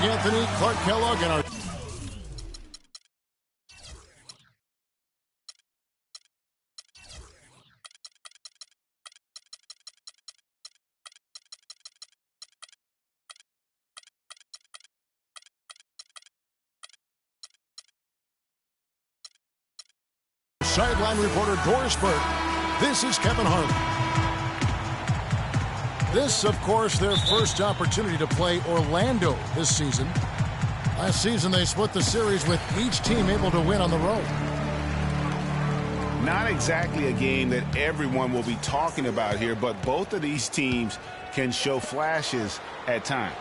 Anthony, Clark Kellogg, and our sideline reporter Doris Burke. This is Kevin Harlan. This, of course, their first opportunity to play Orlando this season. Last season, they split the series with each team able to win on the road. Not exactly a game that everyone will be talking about here, but both of these teams can show flashes at times.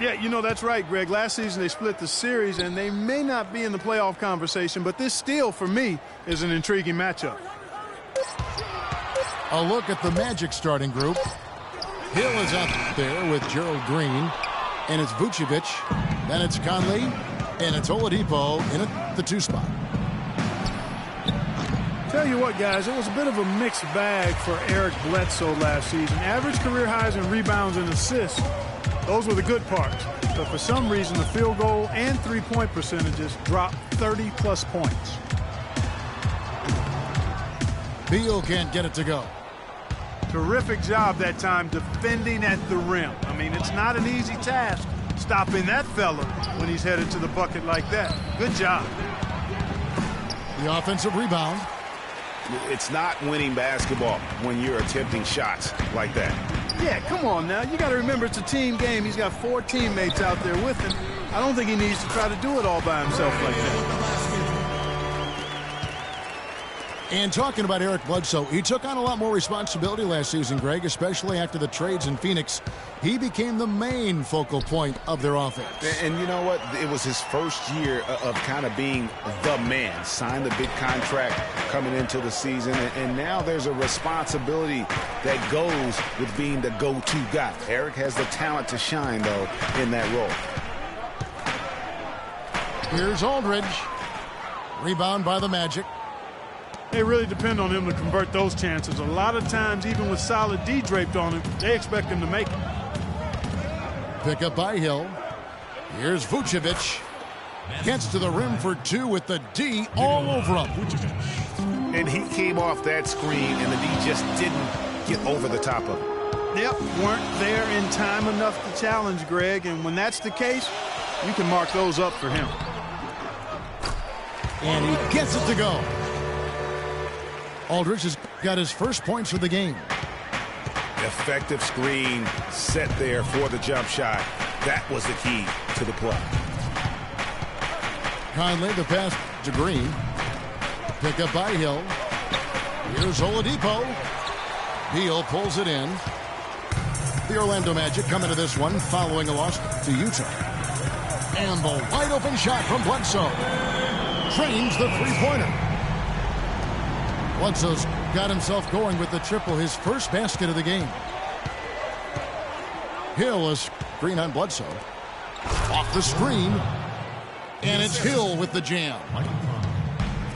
Yeah, you know, that's right, Greg. Last season they split the series, and they may not be in the playoff conversation, but this still, for me, is an intriguing matchup. A look at the Magic starting group. Hill is out there with Gerald Green, and it's Vucevic, then it's Conley, and it's Oladipo in at the 2 spot. Tell you what, guys, it was a bit of a mixed bag for Eric Bledsoe last season. Average career highs in rebounds and assists. Those were the good parts. But for some reason, the field goal and three-point percentages dropped 30-plus points. Beal can't get it to go. Terrific job that time defending at the rim. I mean, it's not an easy task stopping that fella when he's headed to the bucket like that. Good job. The offensive rebound. It's not winning basketball when you're attempting shots like that. Yeah, come on now. You got to remember it's a team game. He's got 4 teammates out there with him. I don't think he needs to try to do it all by himself like that. And talking about Eric Bledsoe, he took on a lot more responsibility last season, Greg, especially after the trades in Phoenix. He became the main focal point of their offense. And you know what? It was his first year of kind of being the man. Signed the big contract coming into the season. And now there's a responsibility that goes with being the go-to guy. Eric has the talent to shine, though, in that role. Here's Aldridge. Rebound by the Magic. They really depend on him to convert those chances. A lot of times, even with solid D draped on him, they expect him to make it. Pick up by Hill. Here's Vucevic. Gets to the rim for 2 with the D all over him. And he came off that screen, and the D just didn't get over the top of it. Yep, weren't there in time enough to challenge Greg. And when that's the case, you can mark those up for him. And he gets it to go. Aldridge has got his first points of the game. Effective screen set there for the jump shot. That was the key to the play. Conley, the pass to Green. Pick up by Hill. Here's Oladipo. Beal pulls it in. The Orlando Magic coming to this one following a loss to Utah. And the wide open shot from Bledsoe. Trains the three-pointer. Bledsoe's got himself going with the triple, his first basket of the game. Hill is screen on Bledsoe. Off the screen. And it's Hill with the jam.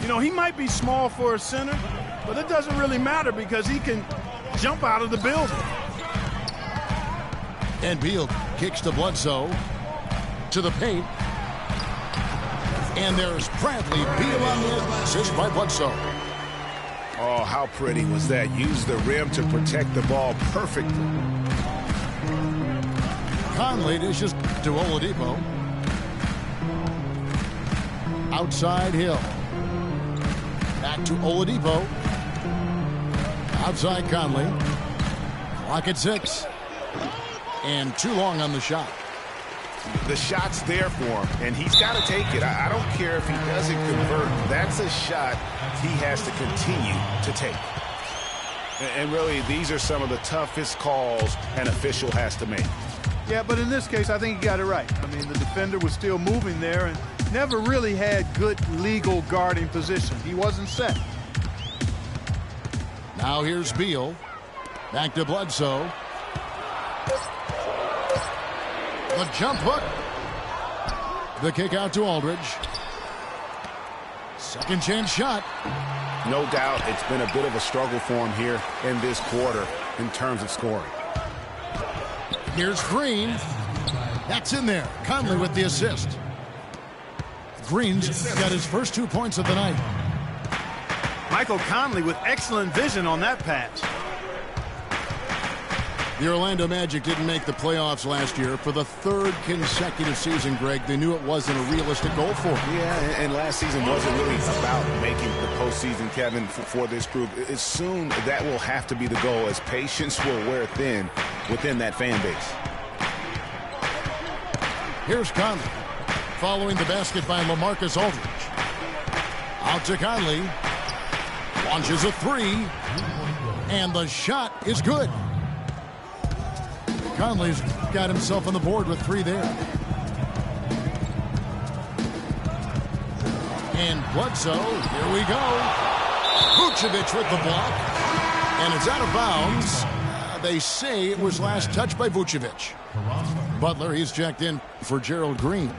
You know, he might be small for a center, but it doesn't really matter because he can jump out of the building. And Beal kicks to Bledsoe. To the paint. And there's Bradley Beal on the assist by Bledsoe. Oh, how pretty was that? Used the rim to protect the ball perfectly. Conley dishes to Oladipo. Outside Hill. Back to Oladipo. Outside Conley. Clock at 6. And too long on the shot. The shot's there for him, and he's got to take it. I don't care if he doesn't convert. That's a shot he has to continue to take. And really, these are some of the toughest calls an official has to make. Yeah, but in this case, I think he got it right. I mean, the defender was still moving there and never really had good legal guarding position. He wasn't set. Now here's Beal. Back to Bledsoe. The jump hook. The kick out to Aldridge. Second chance shot. No doubt it's been a bit of a struggle for him here in this quarter in terms of scoring. Here's Green. That's in there. Conley with the assist. Green's got his first 2 points of the night. Michael Conley with excellent vision on that pass. The Orlando Magic didn't make the playoffs last year for the 3rd consecutive season, Greg. They knew it wasn't a realistic goal for them. Yeah, and last season wasn't really about making the postseason, Kevin, for this group. It's soon that will have to be the goal, as patience will wear thin within that fan base. Here's Conley, following the basket by LaMarcus Aldridge. Out to Conley. Launches a 3. And the shot is good. Conley's got himself on the board with 3 there. And Bledsoe, here we go. Vucevic with the block. And it's out of bounds. They say it was last touched by Vucevic. Butler, he's checked in for Gerald Green.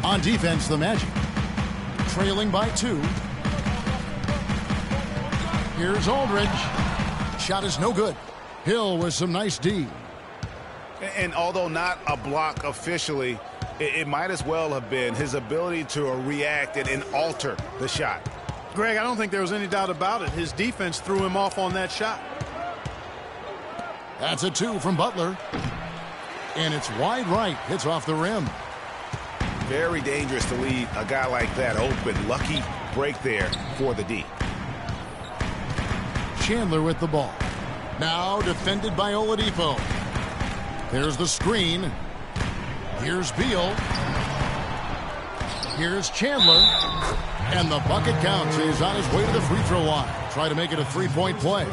On defense, the Magic. Trailing by 2. Here's Aldridge. Shot is no good. Hill with some nice D. And although not a block officially, it might as well have been his ability to react and alter the shot. Greg, I don't think there was any doubt about it. His defense threw him off on that shot. That's a 2 from Butler. And it's wide right. Hits off the rim. Very dangerous to leave a guy like that open. Lucky break there for the D. Chandler with the ball. Now defended by Oladipo. There's the screen. Here's Beal. Here's Chandler. And the bucket counts. He's on his way to the free throw line. Try to make it a 3-point play.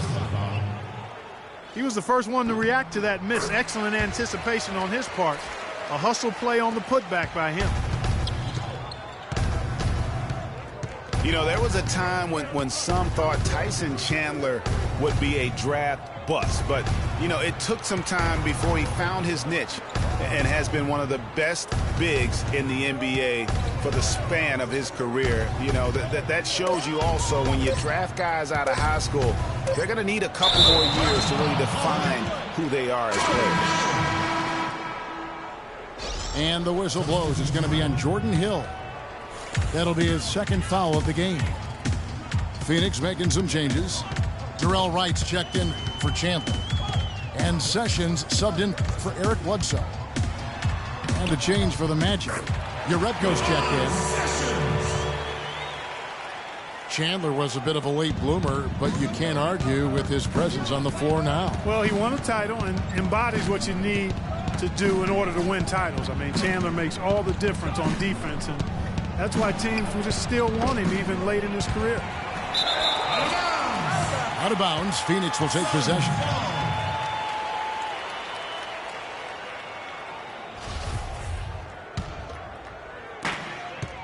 He was the first one to react to that miss. Excellent anticipation on his part. A hustle play on the putback by him. You know, there was a time when some thought Tyson Chandler would be a draft bust. But, you know, it took some time before he found his niche and has been one of the best bigs in the NBA for the span of his career. You know, that shows you also when you draft guys out of high school, they're going to need a couple more years to really define who they are as players. And the whistle blows. It's going to be on Jordan Hill. That'll be his 2nd foul of the game. Phoenix making some changes. Darrell Wright's checked in for Chandler. And Sessions subbed in for Eric Bledsoe. And a change for the Magic. Urebko's checked in. Chandler was a bit of a late bloomer, but you can't argue with his presence on the floor now. Well, he won a title and embodies what you need to do in order to win titles. I mean, Chandler makes all the difference on defense, and that's why teams will just still want him even late in his career. Out of bounds, Phoenix will take possession.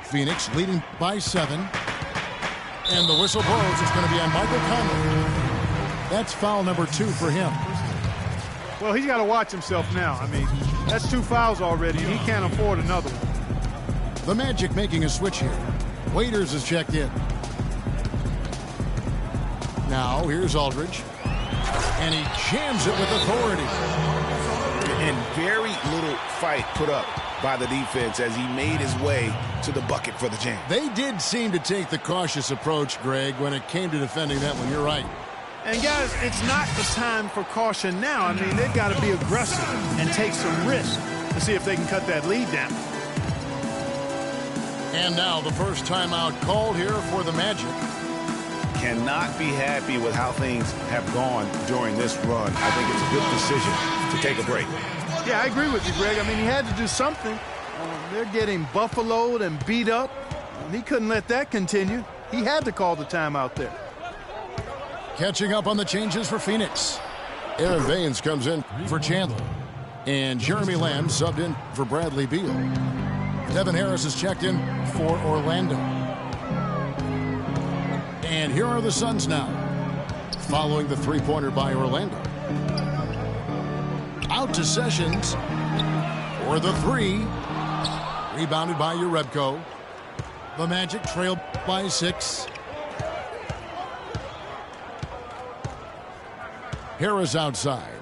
Phoenix leading by 7. And the whistle blows. It's going to be on Michael Conley. That's foul number 2 for him. Well, he's got to watch himself now. I mean, that's 2 fouls already, and he can't afford another one. The Magic making a switch here. Waiters is checked in. Now, here's Aldridge. And he jams it with authority. And very little fight put up by the defense as he made his way to the bucket for the jam. They did seem to take the cautious approach, Greg, when it came to defending that one. You're right. And, guys, it's not the time for caution now. I mean, they've got to be aggressive and take some risks to see if they can cut that lead down. And now the first timeout called here for the Magic. Cannot be happy with how things have gone during this run. I think it's a good decision to take a break. Yeah, I agree with you, Greg. I mean, he had to do something. They're getting buffaloed and beat up. And he couldn't let that continue. He had to call the timeout there. Catching up on the changes for Phoenix. Aaron Baines comes in for Chandler. And Jeremy Lamb subbed in for Bradley Beal. Devin Harris is checked in for Orlando. And here are the Suns now, following the three-pointer by Orlando. Out to Sessions for the 3. Rebounded by Urebko. The Magic trailed by 6. Harris outside.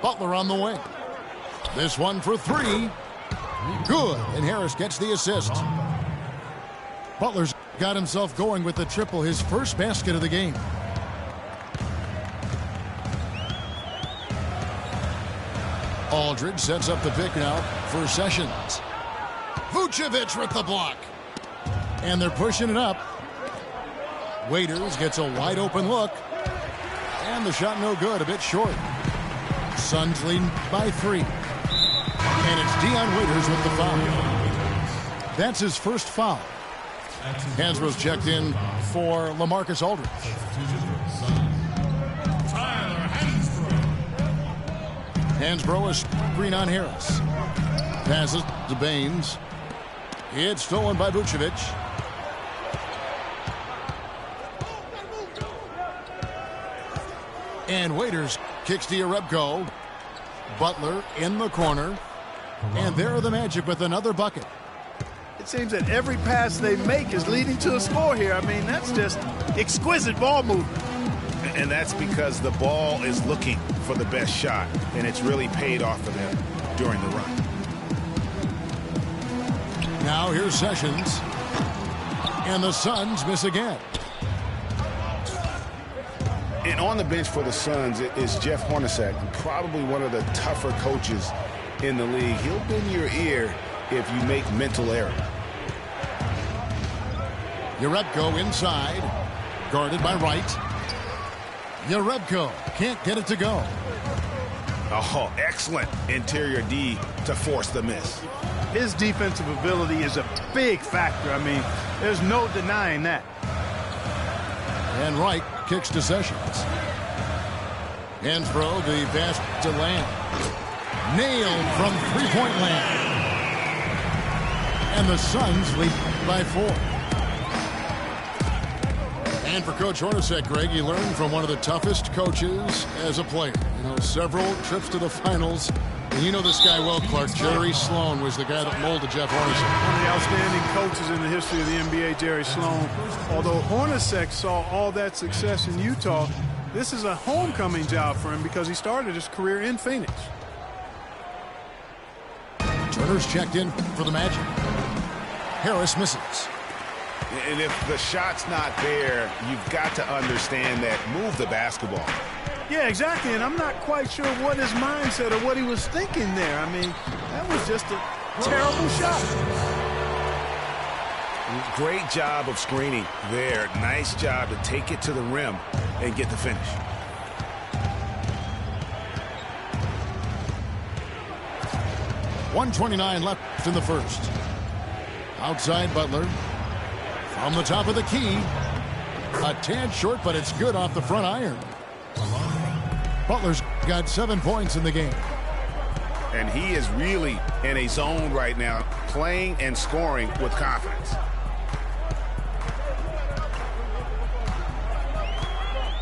Butler on the wing. This one for three. Good, and Harris gets the assist. Butler's got himself going with the triple, his first basket of the game. Aldridge sets up the pick now for Sessions. Vucevic with the block. And they're pushing it up. Waiters gets a wide open look. And the shot no good, a bit short. Suns lead by 3. And it's Dion Waiters with the foul. That's his first foul. Hansbrough's checked in for LaMarcus Aldridge. Hansbrough is screen on Harris. Passes to Baines. It's stolen by Vucevic. And Waiters kicks to Jerebko. Butler in the corner. And there are the Magic with another bucket. It seems that every pass they make is leading to a score here. I mean, that's just exquisite ball movement. And that's because the ball is looking for the best shot, and it's really paid off for them during the run. Now here's Sessions. And the Suns miss again. And on the bench for the Suns is Jeff Hornacek, probably one of the tougher coaches in the league. He'll bend your ear if you make mental error. Jerebko inside. Guarded by Wright. Jerebko can't get it to go. Oh, excellent interior D to force the miss. His defensive ability is a big factor. I mean, there's no denying that. And Wright kicks to Sessions. Hansbrough, the pass to Lamb. Nailed from three-point land. And the Suns lead by 4. And for Coach Hornacek, Greg, he learned from one of the toughest coaches as a player. You know, several trips to the finals. And you know this guy well, Clark. Jerry Sloan was the guy that molded Jeff Hornacek. One of the outstanding coaches in the history of the NBA, Jerry Sloan. Although Hornacek saw all that success in Utah, this is a homecoming job for him because he started his career in Phoenix. Turner's checked in for the Magic. Harris misses. And if the shot's not there, you've got to understand that. Move the basketball. Yeah, exactly, and I'm not quite sure what his mindset or what he was thinking there. I mean, that was just a terrible shot. Great job of screening there. Nice job to take it to the rim and get the finish. .129 left in the first. Outside Butler. From the top of the key. A tad short, but it's good off the front iron. Butler's got 7 points in the game. And he is really in a zone right now, playing and scoring with confidence.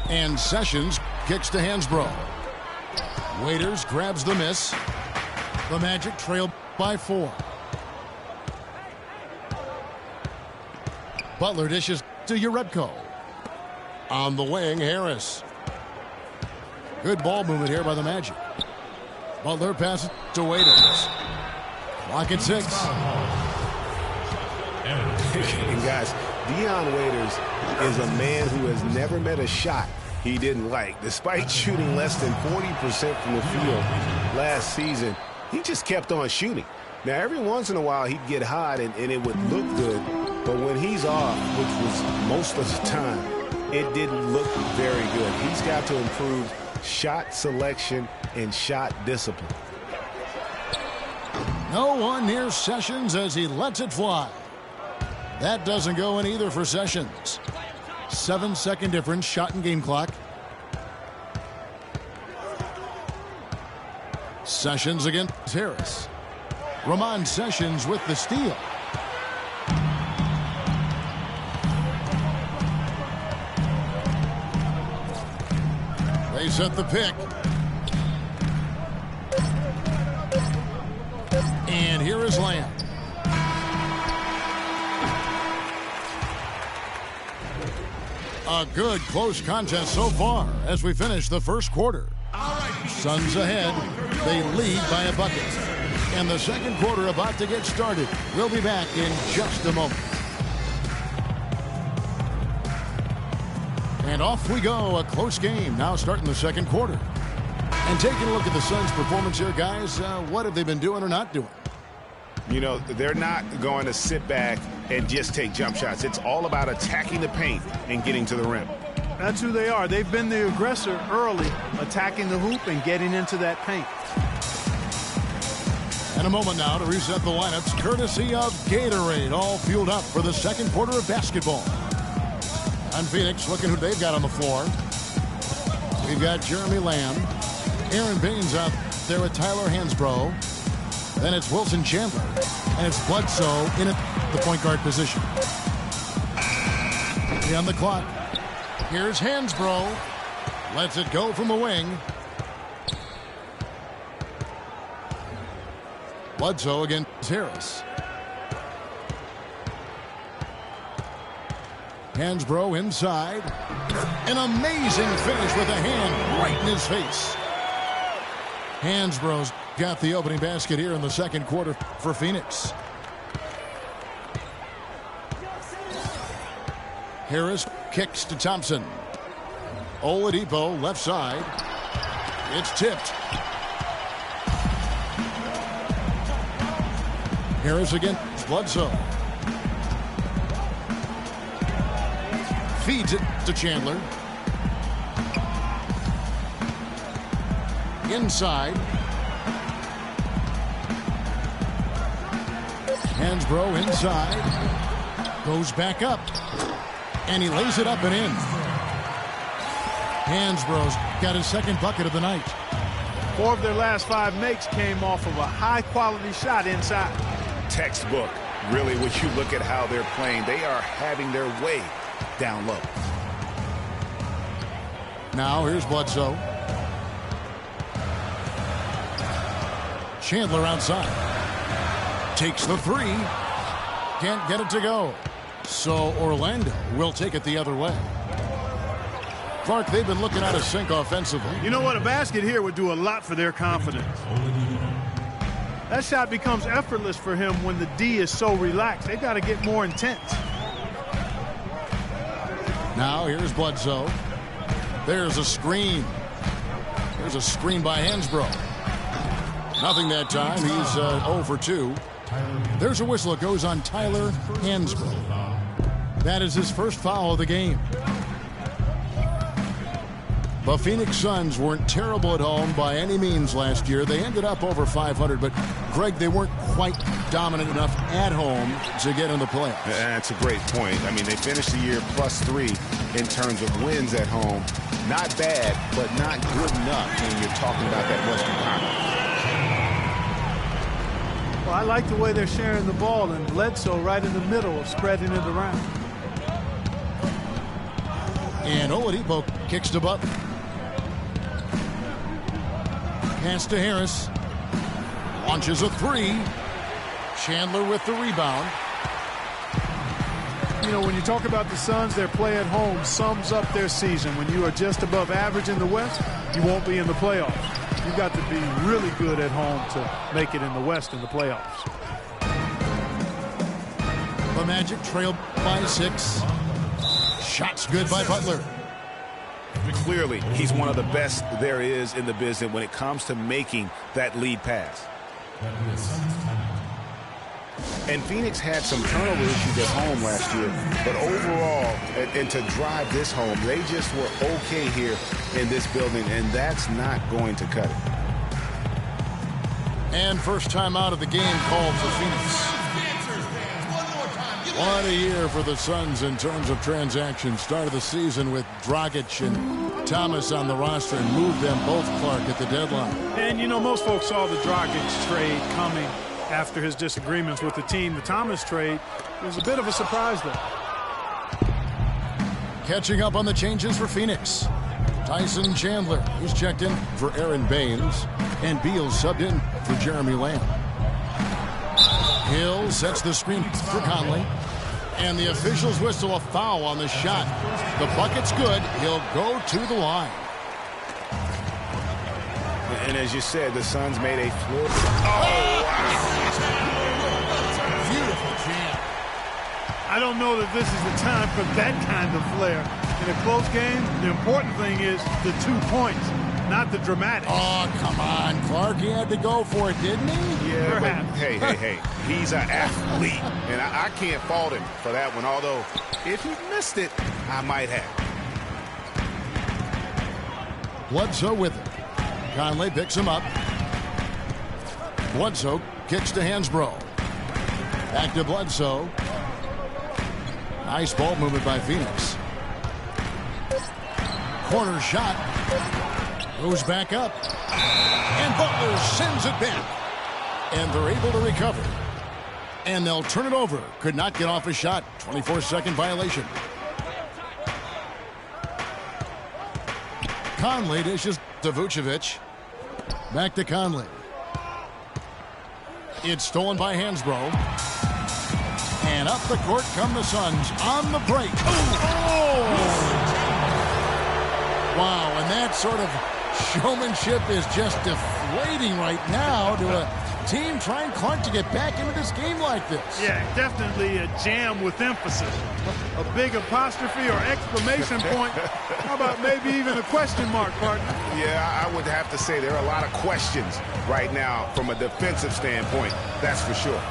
And Sessions kicks to Hansbrough. Waiters grabs the miss. The Magic trail by 4. Butler dishes to Jerebko. On the wing, Harris. Good ball movement here by the Magic. Butler passes to Waiters. Clock at 6. And guys, Dion Waiters is a man who has never met a shot he didn't like. Despite shooting less than 40% from the field last season, he just kept on shooting. Now, every once in a while, he'd get hot and it would look good. But when he's off, which was most of the time, it didn't look very good. He's got to improve shot selection and shot discipline. No one near Sessions as he lets it fly. That doesn't go in either for Sessions. 7-second difference, shot and game clock. Sessions against Harris. Ramon Sessions with the steal. They set the pick. And here is Lamb. A good close contest so far as we finish the first quarter. All right. Suns ahead. They lead by a bucket. And the second quarter about to get started. We'll be back in just a moment. And off we go. A close game now starting the second quarter. And taking a look at the Suns' performance here, guys, what have they been doing or not doing? You know, they're not going to sit back and just take jump shots. It's all about attacking the paint and getting to the rim. That's who they are. They've been the aggressor early, attacking the hoop and getting into that paint. And a moment now to reset the lineups, courtesy of Gatorade, all fueled up for the second quarter of basketball. On Phoenix, looking who they've got on the floor. We've got Jeremy Lamb. Aaron Baines out there with Tyler Hansbrough. Then it's Wilson Chandler. And it's Bledsoe in the point guard position. On the clock. Here's Hansbrough. Lets it go from the wing. Bledsoe against Harris. Hansbrough inside. An amazing finish with a hand right in his face. Hansbrough's got the opening basket here in the second quarter for Phoenix. Harris kicks to Thompson. Oladipo left side. It's tipped. Harris against Bledsoe. Feeds it to Chandler. Inside. Hansbrough inside. Goes back up. And he lays it up and in. Hansbrough's got his second bucket of the night. 4 of their last 5 makes came off of a high-quality shot inside. Textbook, really, when you look at how they're playing. They are having their way down low. Now here's Bledsoe. Chandler outside. Takes the three. Can't get it to go. So Orlando will take it the other way. Clark, they've been looking out of sync offensively. You know what? A basket here would do a lot for their confidence. That shot becomes effortless for him when the D is so relaxed. They've got to get more intense. Now here's Bledsoe. There's a screen. There's a screen by Hansbrough. Nothing that time. He's 0 for 2. There's a whistle. It goes on Tyler Hansbrough. That is his first foul of the game. The Phoenix Suns weren't terrible at home by any means last year. They ended up over 500, but Greg, they weren't quite dominant enough at home to get in the playoffs. That's a great point. I mean, they finished the year +3 in terms of wins at home. Not bad, but not good enough when you're talking about that Western Conference. Well, I like the way they're sharing the ball, and Bledsoe right in the middle of spreading it around. And Oladipo kicks to Butler. Pass to Harris. Launches a three. Chandler with the rebound. You know, when you talk about the Suns, their play at home sums up their season. When you are just above average in the West, you won't be in the playoffs. You've got to be really good at home to make it in the West in the playoffs. The Magic trail by 6. Shots good by Butler. Clearly, he's one of the best there is in the business when it comes to making that lead pass. And Phoenix had some turnover issues at home last year, but overall, and to drive this home, they just were okay here in this building, and that's not going to cut it. And first time out of the game called for Phoenix. What a year for the Suns in terms of transactions. Started the season with Dragic and Thomas on the roster and moved them both, Clark, at the deadline. And, you know, most folks saw the Dragic trade coming after his disagreements with the team. The Thomas trade was a bit of a surprise, though. Catching up on the changes for Phoenix. Tyson Chandler, he's checked in for Aaron Baines. And Beal subbed in for Jeremy Lamb. Hill sets the screen for Conley. And the officials whistle a foul on the shot. The bucket's good. He'll go to the line. And as you said, the Suns made a flip. Beautiful jam. I don't know that this is the time for that kind of flair. In a close game, the important thing is the 2 points, not the dramatics. Oh, come on, Clark. He had to go for it, didn't he? Yeah, but hey. He's an athlete, and I can't fault him for that one. Although, if he missed it, I might have. Bledsoe with it. Conley picks him up. Bledsoe kicks to Hansbrough. Back to Bledsoe. Nice ball movement by Phoenix. Corner shot. Goes back up. And Butler sends it back. And they're able to recover. And they'll turn it over. Could not get off a shot. 24-second violation. Conley dishes to Vucevic. Back to Conley. It's stolen by Hansbrough. And up the court come the Suns on the break. Oh! Wow, and that sort of showmanship is just deflating right now to a team trying, Clark, to get back into this game like this. Yeah, definitely a jam with emphasis. A big apostrophe or exclamation point. How about maybe even a question mark, partner? Yeah, I would have to say there are a lot of questions right now from a defensive standpoint. That's for sure.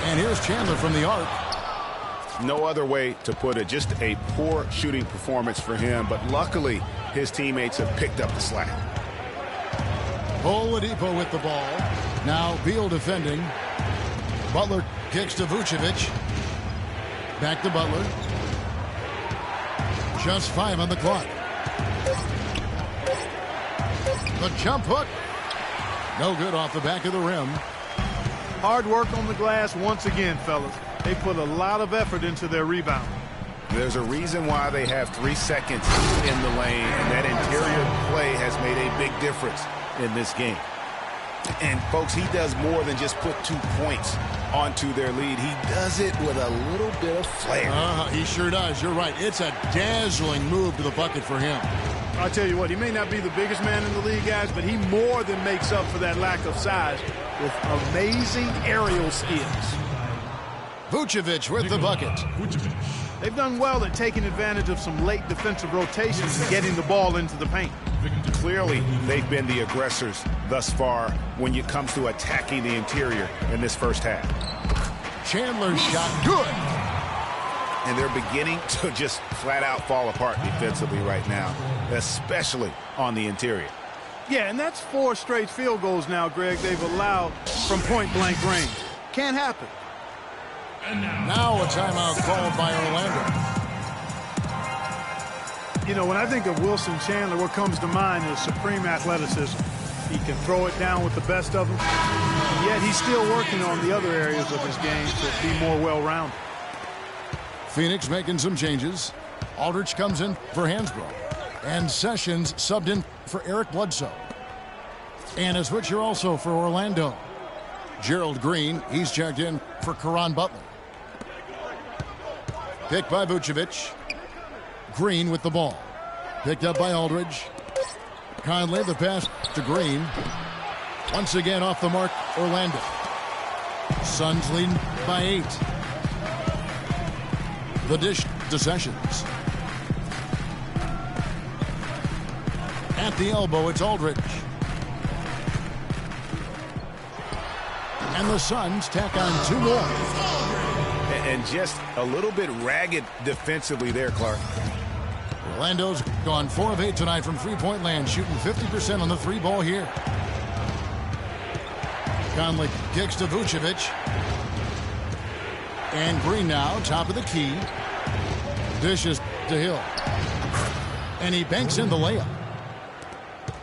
And here's Chandler from the arc. No other way to put it. Just a poor shooting performance for him. But luckily, his teammates have picked up the slack. Oladipo with the ball. Now Beal defending. Butler kicks to Vucevic. Back to Butler. Just 5 on the clock. The jump hook. No good off the back of the rim. Hard work on the glass once again, fellas. They put a lot of effort into their rebound. There's a reason why they have 3 seconds in the lane, and that interior play has made a big difference in this game. And, folks, he does more than just put 2 points onto their lead. He does it with a little bit of flair. He sure does. You're right. It's a dazzling move to the bucket for him. I'll tell you what, he may not be the biggest man in the league, guys, but he more than makes up for that lack of size with amazing aerial skills. Vucevic with the bucket. They've done well at taking advantage of some late defensive rotations and getting the ball into the paint. Clearly, they've been the aggressors thus far when it comes to attacking the interior in this first half. Chandler's shot good. And they're beginning to just flat out fall apart defensively right now, especially on the interior. Yeah, and that's 4 straight field goals now, Greg, they've allowed from point-blank range. Can't happen. Now a timeout called by Orlando. You know, when I think of Wilson Chandler, what comes to mind is supreme athleticism. He can throw it down with the best of them, yet he's still working on the other areas of his game to be more well-rounded. Phoenix making some changes. Aldridge comes in for Hansbrough. And Sessions subbed in for Eric Bledsoe. And a switcher also for Orlando. Gerald Green, he's checked in for Caron Butler. Picked by Vucevic. Green with the ball. Picked up by Aldridge. Conley, the pass to Green. Once again off the mark, Orlando. Suns leading by 8. The dish to Sessions. At the elbow, it's Aldridge. And the Suns tack on 2 more. And just a little bit ragged defensively there, Clark. Orlando's gone 4 of 8 tonight from three-point land, shooting 50% on the 3-ball here. Conley kicks to Vucevic. And Green now, top of the key. Dishes to Hill. And he banks in the layup.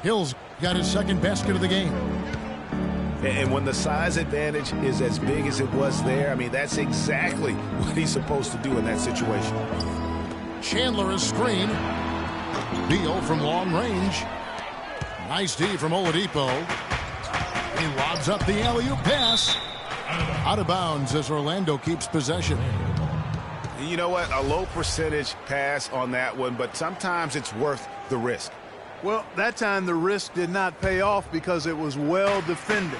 Hill's got his second basket of the game. And when the size advantage is as big as it was there, I mean, that's exactly what he's supposed to do in that situation. Chandler is screen. Beal from long range. Nice D from Oladipo. He lobs up the alley-oop pass. Out of bounds as Orlando keeps possession. You know what? A low percentage pass on that one, but sometimes it's worth the risk. Well, that time the risk did not pay off because it was well defended.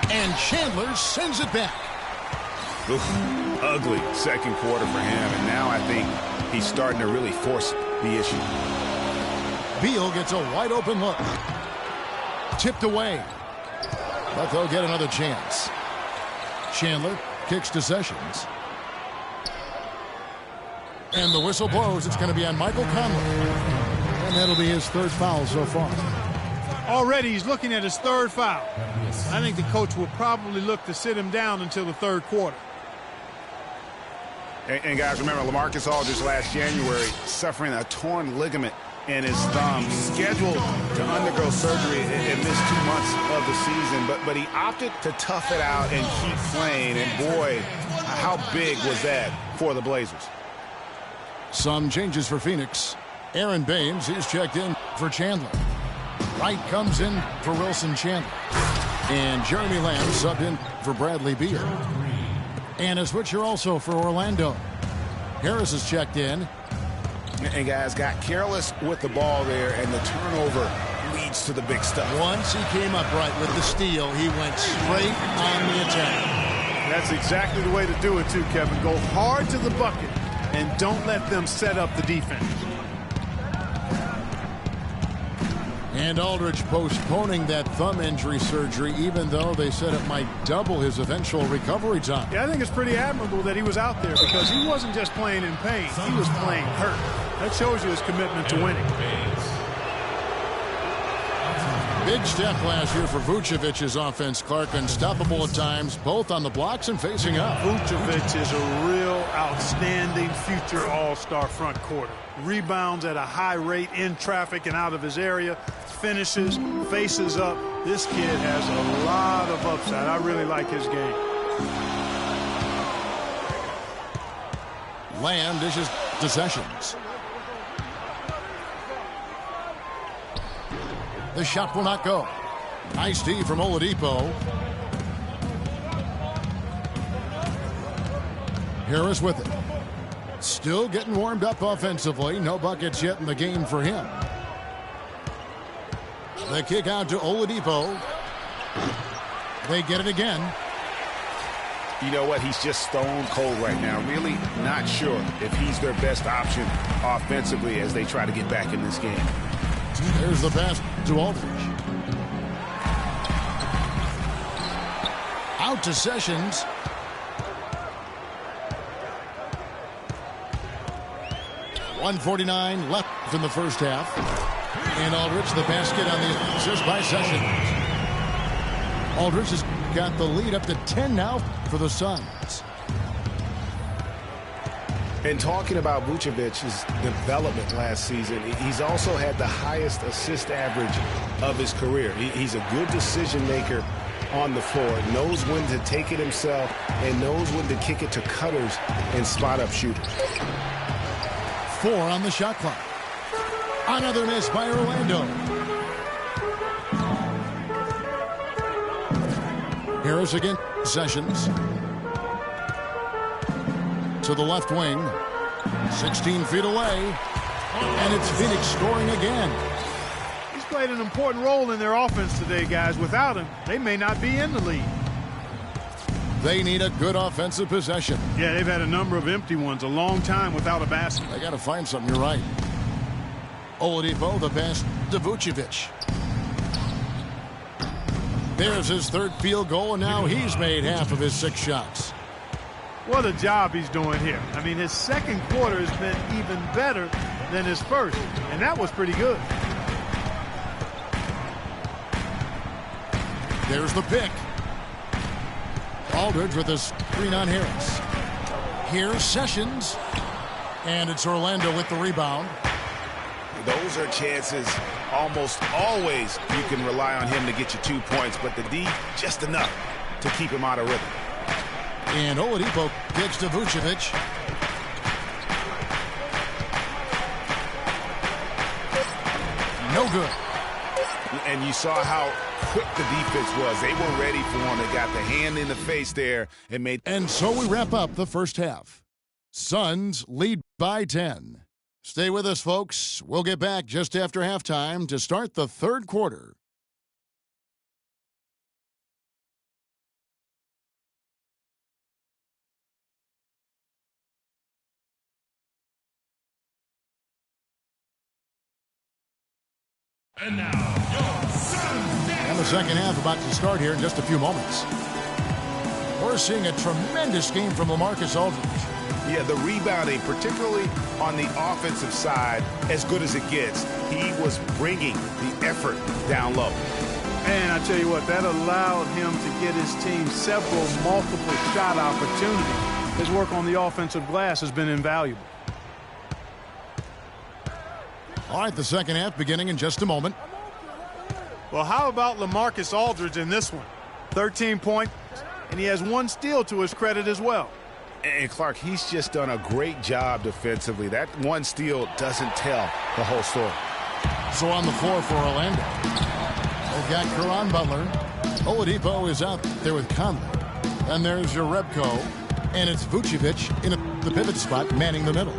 And Chandler sends it back. Oof, ugly second quarter for him, and now I think he's starting to really force the issue. Beal gets a wide open look. Tipped away. But they'll get another chance. Chandler kicks to Sessions. And the whistle blows. It's going to be on Michael Conley. And that'll be his third foul so far. Already he's looking at his third foul. I think the coach will probably look to sit him down until the third quarter. And guys, remember, LaMarcus Aldridge last January suffering a torn ligament in his thumb, scheduled to undergo surgery and miss 2 months of the season. But he opted to tough it out and keep playing. And boy, how big was that for the Blazers? Some changes for Phoenix. Aaron Baines, he's checked in for Chandler. Wright comes in for Wilson Chandler. And Jeremy Lamb subbed in for Bradley Beal. And a switcher also for Orlando. Harris is checked in. And guys got careless with the ball there, and the turnover leads to the big stuff. Once he came upright with the steal, he went straight on the attack. That's exactly the way to do it too, Kevin. Go hard to the bucket and don't let them set up the defense. And Aldridge postponing that thumb injury surgery, even though they said it might double his eventual recovery time. Yeah, I think it's pretty admirable that he was out there because he wasn't just playing in pain. He was playing hurt. That shows you his commitment to winning. Big step last year for Vucevic's offense, Clark. Unstoppable at times, both on the blocks and facing up. Vucevic is a real outstanding future all-star front courter. Rebounds at a high rate in traffic and out of his area. Finishes, faces up. This kid has a lot of upside. I really like his game. Lamb dishes to Sessions. The shot will not go. Nice D from Oladipo. Harris with it. Still getting warmed up offensively. No buckets yet in the game for him. The kick out to Oladipo. They get it again. You know what? He's just stone cold right now. Really not sure if he's their best option offensively as they try to get back in this game. There's the pass to Aldridge. Out to Sessions. .149 left in the first half. And Aldridge, the basket on the assist by Sessions. Aldridge has got the lead up to 10 now for the Suns. And talking about Vucevic's development last season, he's also had the highest assist average of his career. He's a good decision maker on the floor, knows when to take it himself, and knows when to kick it to cutters and spot up shooters. 4 on the shot clock. Another miss by Orlando. Harris again, Sessions. To the left wing. 16 feet away. And it's Phoenix scoring again. He's played an important role in their offense today, guys. Without him, they may not be in the lead. They need a good offensive possession. Yeah, they've had a number of empty ones, a long time without a basket. They got to find something, you're right. Oladipo, the pass to Vucevic. There's his third field goal, and now he's made half of his 6 shots. What a job he's doing here. I mean, his second quarter has been even better than his first, and that was pretty good. There's the pick. Aldridge with a screen on Harris. Here's Sessions. And it's Orlando with the rebound. Those are chances almost always you can rely on him to get you 2 points, but the D just enough to keep him out of rhythm. And Oladipo kicks to Vucevic. No good. And you saw how quick the defense was. They were ready for him. They got the hand in the face there and made. And so we wrap up the first half. Suns lead by 10. Stay with us, folks. We'll get back just after halftime to start the third quarter. And now, And the second half about to start here in just a few moments. We're seeing a tremendous game from LaMarcus Aldridge. Yeah, the rebounding, particularly on the offensive side, as good as it gets. He was bringing the effort down low. And I tell you what, that allowed him to get his team several multiple shot opportunities. His work on the offensive glass has been invaluable. All right, the second half beginning in just a moment. Well, how about LaMarcus Aldridge in this one? 13 points, and he has 1 steal to his credit as well. And Clark, he's just done a great job defensively. That 1 steal doesn't tell the whole story. So on the floor for Orlando, they've got Caron Butler. Oladipo is out there with Conley. And there's Jerebko, and it's Vucevic in the pivot spot, manning the middle.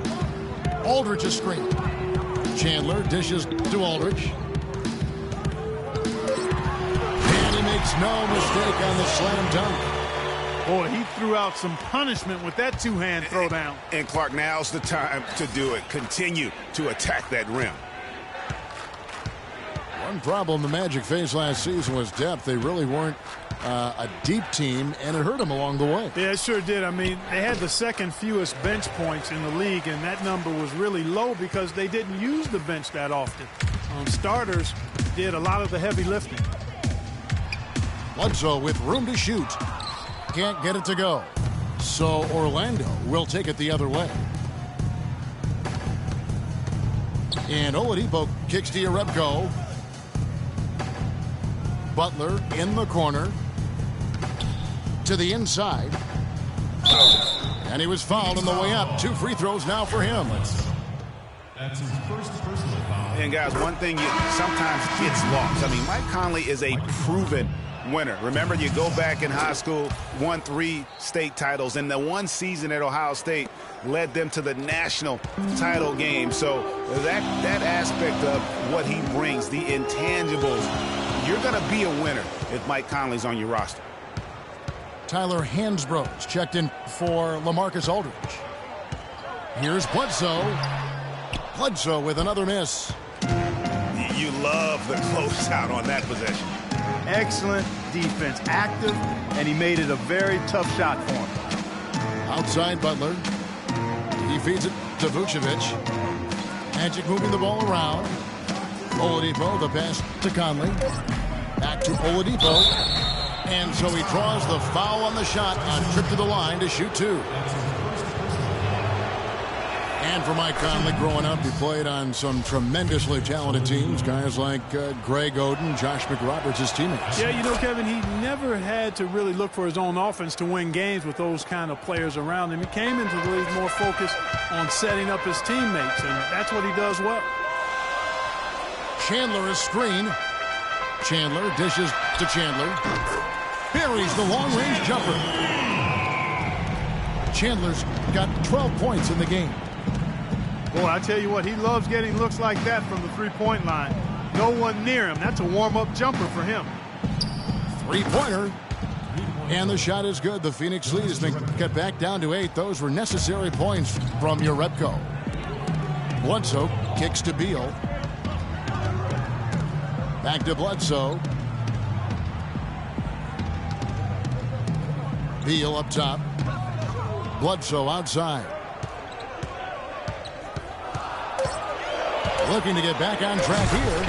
Aldridge is screen. Chandler dishes to Aldridge. And he makes no mistake on the slam dunk. Boy, he threw out some punishment with that two-hand throwdown. And Clark, now's the time to do it. Continue to attack that rim. One problem the Magic faced last season was depth. They really weren't a deep team, and it hurt them along the way. Yeah, it sure did. I mean, they had the second fewest bench points in the league, and that number was really low because they didn't use the bench that often. Starters did a lot of the heavy lifting. Bledsoe with room to shoot. Can't get it to go. So Orlando will take it the other way. And Oladipo kicks to Jerebko. Butler in the corner. To the inside. And he was fouled on the way up. 2 free throws now for him. that's his first personal foul. And guys, one thing sometimes gets lost. I mean, Mike Conley is a proven winner. Remember, you go back in high school, won 3 state titles, and the one season at Ohio State led them to the national title game. So that aspect of what he brings, the intangibles, you're going to be a winner if Mike Conley's on your roster. Tyler Hansbrough's checked in for LaMarcus Aldridge. Here's Bledsoe. Bledsoe with another miss. You love the closeout on that possession. Excellent defense, active, and he made it a very tough shot for him. Outside Butler. He feeds it to Vucevic. Magic moving the ball around. Oladipo, the pass to Conley. Back to Oladipo. And so he draws the foul on the shot on trip to the line to shoot 2. And for Mike Conley, growing up, he played on some tremendously talented teams. Guys like Greg Oden, Josh McRoberts, his teammates. Yeah, you know, Kevin, he never had to really look for his own offense to win games with those kind of players around him. He came into the league more focused on setting up his teammates, and that's what he does well. Chandler is screen. Chandler dishes to Chandler. Buries the long-range jumper. Chandler's got 12 points in the game. Boy, I tell you what, he loves getting looks like that from the three-point line. No one near him. That's a warm-up jumper for him. 3-pointer. And the shot is good. The Phoenix lead has been cut back down to 8. Those were necessary points from Jerebko. Bledsoe kicks to Beal. Back to Bledsoe. Beal up top. Bledsoe outside. Looking to get back on track here.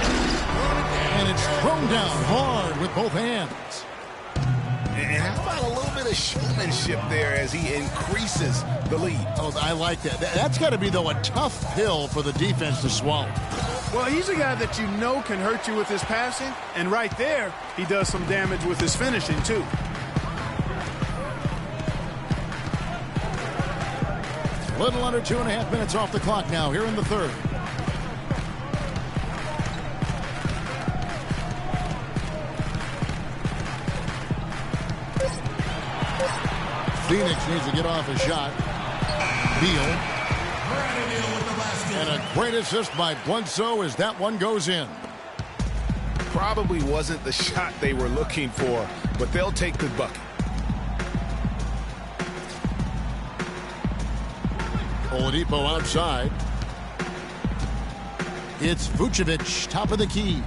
And it's thrown down hard with both hands. And how about a little bit of showmanship there as he increases the lead? Oh, I like that. That's got to be, though, a tough pill for the defense to swallow. Well, he's a guy that you know can hurt you with his passing. And right there, he does some damage with his finishing, too. A little under 2.5 minutes off the clock now here in the third. Phoenix needs to get off a shot. Beal. And a great assist by Bledsoe as that one goes in. Probably wasn't the shot they were looking for, but they'll take the bucket. Oladipo outside. It's Vucevic, top of the key.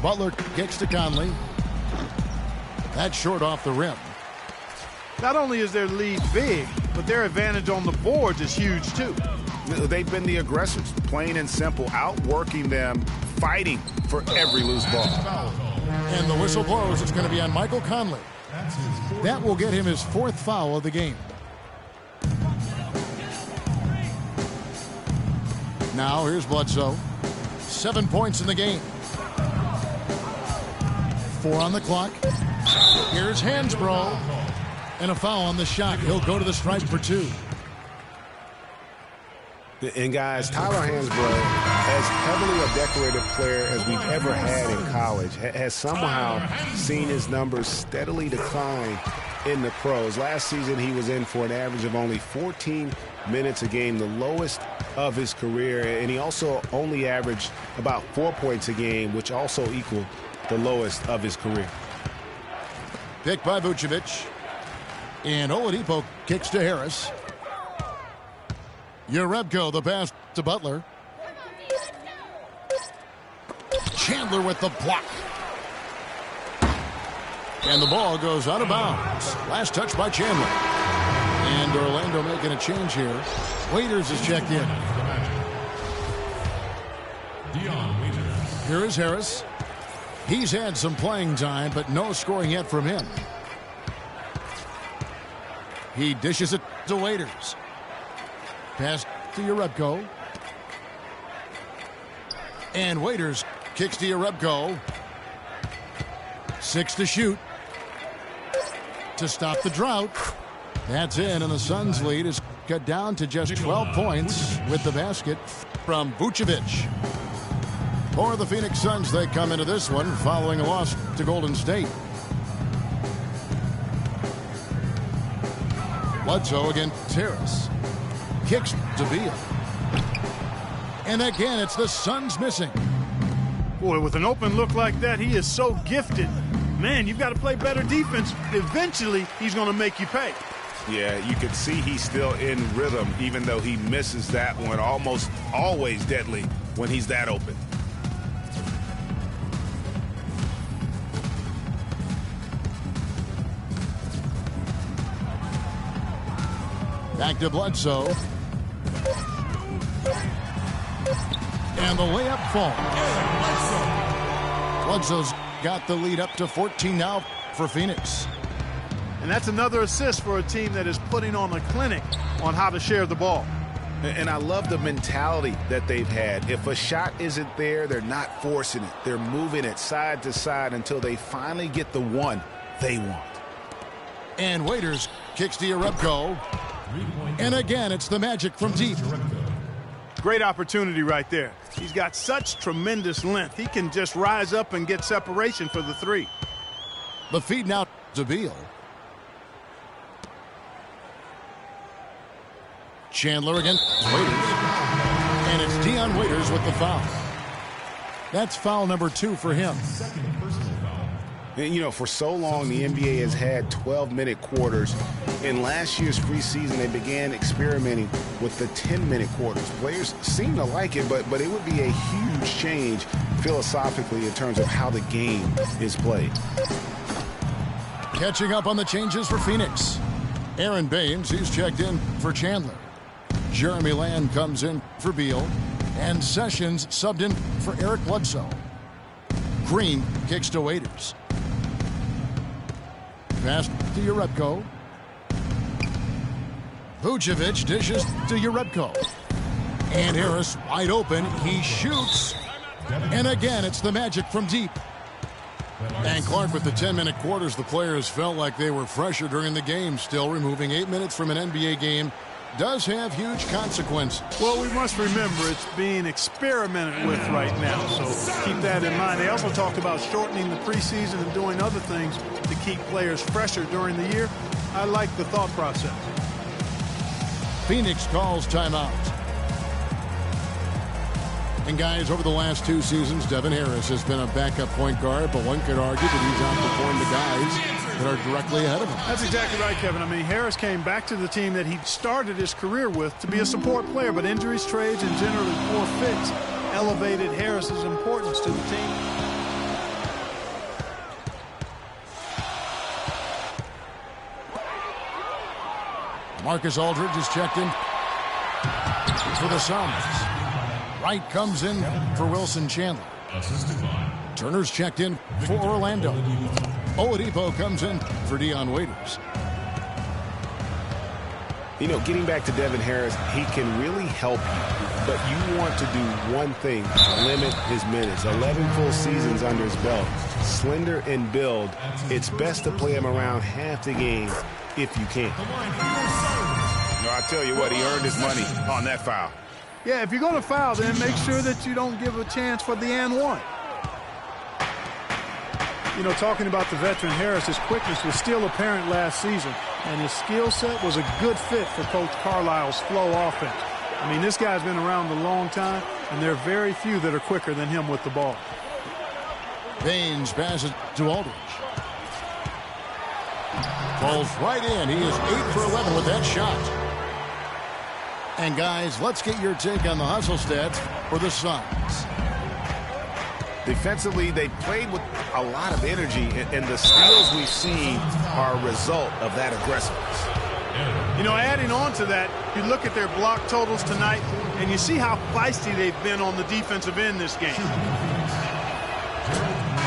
Butler kicks to Conley. That's short off the rim. Not only is their lead big, but their advantage on the boards is huge too. They've been the aggressors, plain and simple, outworking them, fighting for every loose ball. And the whistle blows. It's going to be on Michael Conley. That will get him his 4th foul of the game. Now here's Bledsoe. 7 points in the game. 4 on the clock. Here's Hansbrough. And a foul on the shot. He'll go to the stripe for 2. And guys, Tyler Hansbrough, as heavily a decorated player as we've ever had in college, has somehow seen his numbers steadily decline in the pros. Last season, he was in for an average of only 14 minutes a game, the lowest of his career. And he also only averaged about 4 points a game, which also equaled the lowest of his career. Picked by Vucevic. And Oladipo kicks to Harris. Jerebko, the pass to Butler. Chandler with the block. And the ball goes out of bounds. Last touch by Chandler. And Orlando making a change here. Waiters is checked in. Here is Harris. He's had some playing time, but no scoring yet from him. He dishes it to Waiters. Pass to Jerebko. And Waiters kicks to Jerebko. 6 to shoot. To stop the drought. That's in, and the Suns' lead is cut down to just 12 points with the basket from Vucevic. For the Phoenix Suns, they come into this one following a loss to Golden State. Bledsoe against Harris. Kicks to Beal. And again, it's the Suns missing. Boy, with an open look like that, he is so gifted. Man, you've got to play better defense. Eventually, he's going to make you pay. Yeah, you can see he's still in rhythm, even though he misses that one. Almost always deadly when he's that open. Back to Bledsoe. And the layup falls. Bledsoe's got the lead up to 14 now for Phoenix. And that's another assist for a team that is putting on a clinic on how to share the ball. And I love the mentality that they've had. If a shot isn't there, they're not forcing it. They're moving it side to side until they finally get the one they want. And Waiters kicks to Jerebko. And again, it's the Magic from deep. Great opportunity right there. He's got such tremendous length. He can just rise up and get separation for the 3. The feed now to Beal. Chandler against Waiters. And it's Dion Waiters with the foul. That's foul number 2 for him. And, you know, for so long, the NBA has had 12-minute quarters. In last year's preseason, they began experimenting with the 10-minute quarters. Players seem to like it, but it would be a huge change philosophically in terms of how the game is played. Catching up on the changes for Phoenix. Aaron Baines, he's checked in for Chandler. Jeremy Lamb comes in for Beal. And Sessions subbed in for Eric Bledsoe. Green kicks to Waiters. Pass to Jerebko. Vucevic dishes to Jerebko. And Harris wide open. He shoots. And again, it's the Magic from deep. And Clark with the 10-minute quarters, the players felt like they were fresher during the game. Still, removing 8 minutes from an NBA game does have huge consequences. Well, we must remember it's being experimented with right now, so keep that in mind. They also talked about shortening the preseason and doing other things to keep players fresher during the year. I like the thought process. Phoenix calls timeout. And guys, over the last 2 seasons, Devin Harris has been a backup point guard, but one could argue that he's outperformed the guys that are directly ahead of him. That's exactly right, Kevin. I mean, Harris came back to the team that he started his career with to be a support player, but injuries, trades, and generally poor fits elevated Harris's importance to the team. Marcus Aldridge is checked in for the Suns. Wright comes in for Wilson Chandler. Turner's checked in for Orlando. Oladipo comes in for Dion Waiters. You know, getting back to Devin Harris, he can really help you. But you want to do one thing, limit his minutes. 11 full seasons under his belt. Slender in build. It's best to play him around half the game if you can. No, I tell you what, he earned his money on that foul. Yeah, if you're going to foul, then make sure that you don't give a chance for the and one. You know, talking about the veteran Harris, his quickness was still apparent last season, and his skill set was a good fit for Coach Carlisle's flow offense. I mean, this guy's been around a long time, and there are very few that are quicker than him with the ball. Baines passes to Aldridge. Falls right in. He is 8 for 11 with that shot. And guys, let's get your take on the hustle stats for the Suns. Defensively, they played with a lot of energy, and the steals we've seen are a result of that aggressiveness. You know, adding on to that, you look at their block totals tonight, and you see how feisty they've been on the defensive end this game.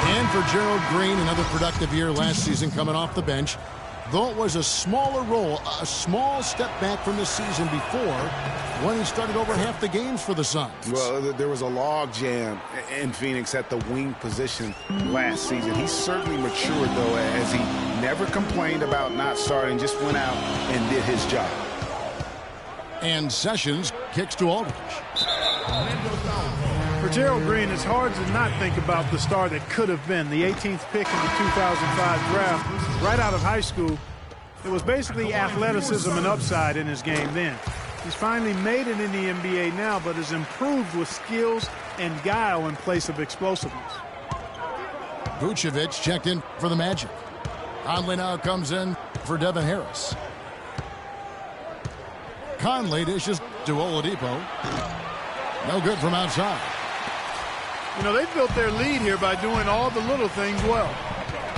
And for Gerald Green, another productive year last season coming off the bench. Though it was a smaller role, a small step back from the season before when he started over half the games for the Suns. Well, there was a log jam in Phoenix at the wing position last season. He certainly matured, though, as he never complained about not starting, just went out and did his job. And Sessions kicks to Aldridge. For Gerald Green, it's hard to not think about the star that could have been the 18th pick in the 2005 draft. Right out of high school, it was basically athleticism and upside in his game then. He's finally made it in the NBA now, but has improved with skills and guile in place of explosiveness. Vucevic checked in for the Magic. Conley now comes in for Devin Harris. Conley dishes to Oladipo. No good from outside. You know, they built their lead here by doing all the little things well.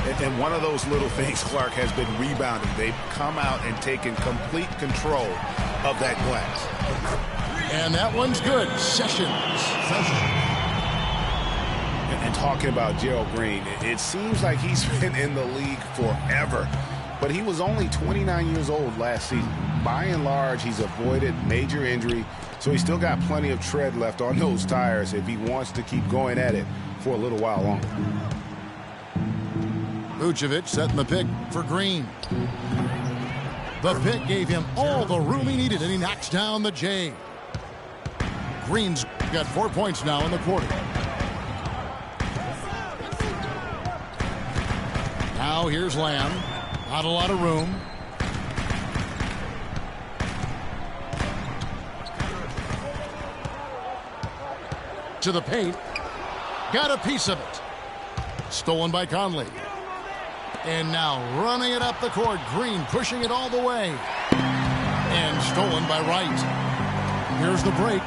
And one of those little things, Clark, has been rebounding. They've come out and taken complete control of that glass. And that one's good. Sessions. And talking about Gerald Green, it seems like he's been in the league forever. But he was only 29 years old last season. By and large, he's avoided major injury, so he's still got plenty of tread left on those tires if he wants to keep going at it for a little while longer. Vucevic setting the pick for Green. The pick gave him all the room he needed, and he knocks down the J. Green's got 4 points now in the quarter. Now here's Lamb. Not a lot of room. To the paint. Got a piece of it. Stolen by Conley. And now running it up the court. Green pushing it all the way. And stolen by Wright. Here's the break.